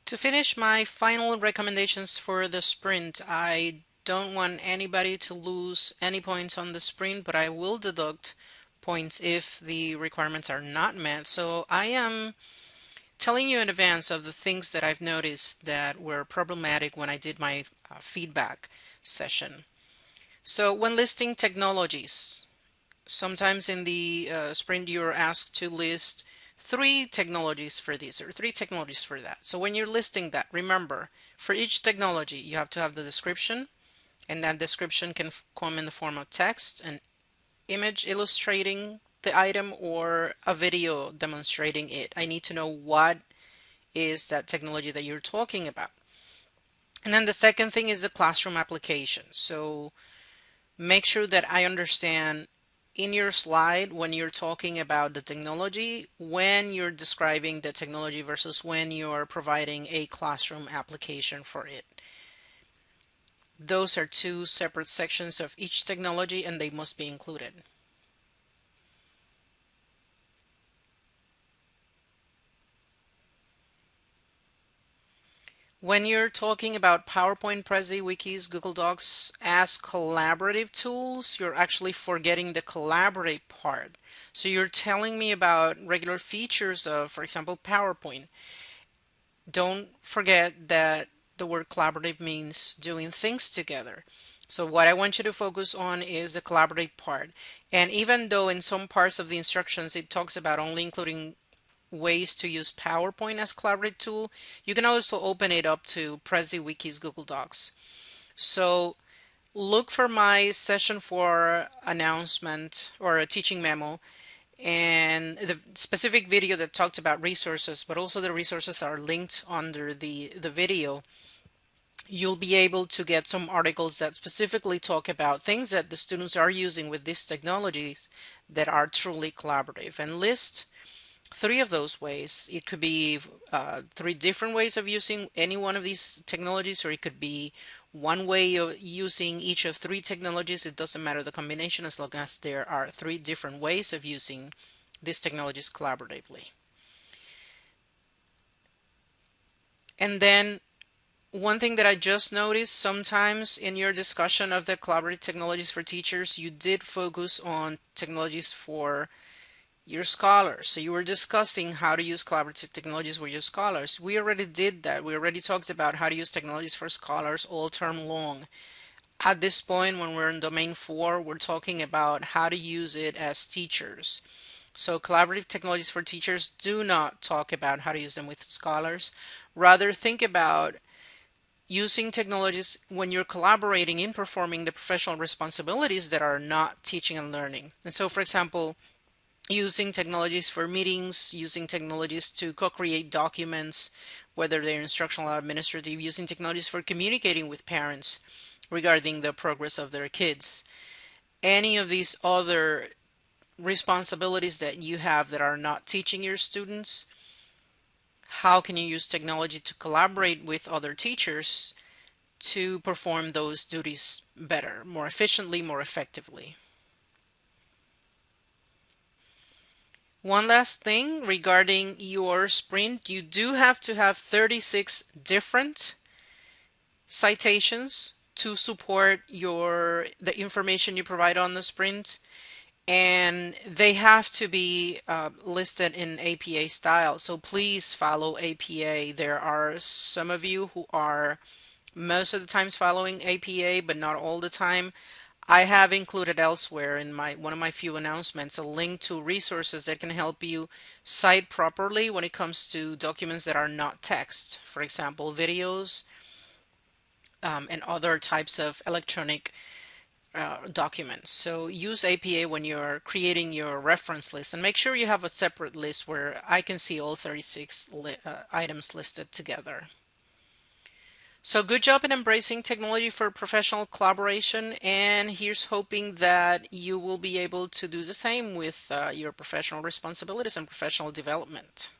To finish my final recommendations for the sprint, I don't want anybody to lose any points on the sprint, but I will deduct points if the requirements are not met. So I am telling you in advance of the things that I've noticed that were problematic when I did my feedback session. So when listing technologies, sometimes in the sprint you're asked to list three technologies for this or three technologies for that. So when you're listing that, remember, for each technology you have to have the description, and that description can come in the form of text, an image illustrating the item, or a video demonstrating it. I need to know what is that technology that you're talking about. And then the second thing is the classroom application. So make sure that I understand in your slide when you're talking about the technology, when you're describing the technology versus when you're providing a classroom application for it. Those are two separate sections of each technology and they must be included. When you're talking about PowerPoint, Prezi, Wikis, Google Docs as collaborative tools, you're actually forgetting the collaborate part. So you're telling me about regular features of, for example, PowerPoint. Don't forget that the word collaborative means doing things together. So what I want you to focus on is the collaborative part. And even though in some parts of the instructions it talks about only including ways to use PowerPoint as collaborative tool, you can also open it up to Prezi, Wikis, Google Docs. So look for my session for announcement or a teaching memo and the specific video that talked about resources, but also the resources are linked under the video. You'll be able to get some articles that specifically talk about things that the students are using with these technologies that are truly collaborative, and list three of those ways. It could be three different ways of using any one of these technologies, or it could be one way of using each of three technologies. It doesn't matter the combination as long as there are three different ways of using these technologies collaboratively. And then one thing that I just noticed, sometimes in your discussion of the collaborative technologies for teachers, you did focus on technologies for your scholars. So you were discussing how to use collaborative technologies with your scholars. We already did that. We already talked about how to use technologies for scholars all term long. At this point, when we're in domain 4, we're talking about how to use it as teachers. So collaborative technologies for teachers do not talk about how to use them with scholars. Rather, think about using technologies when you're collaborating in performing the professional responsibilities that are not teaching and learning. And so, for example, using technologies for meetings, using technologies to co-create documents, whether they're instructional or administrative, using technologies for communicating with parents regarding the progress of their kids. Any of these other responsibilities that you have that are not teaching your students, how can you use technology to collaborate with other teachers to perform those duties better, more efficiently, more effectively? One last thing regarding your sprint, you do have to have 36 different citations to support the information you provide on the sprint, and they have to be listed in APA style. So please follow APA. There are some of you who are most of the times following APA, but not all the time. I have included elsewhere in one of my few announcements a link to resources that can help you cite properly when it comes to documents that are not text. For example, videos and other types of electronic documents. So use APA when you're creating your reference list, and make sure you have a separate list where I can see all 36 items listed together. So good job in embracing technology for professional collaboration, and here's hoping that you will be able to do the same with your professional responsibilities and professional development.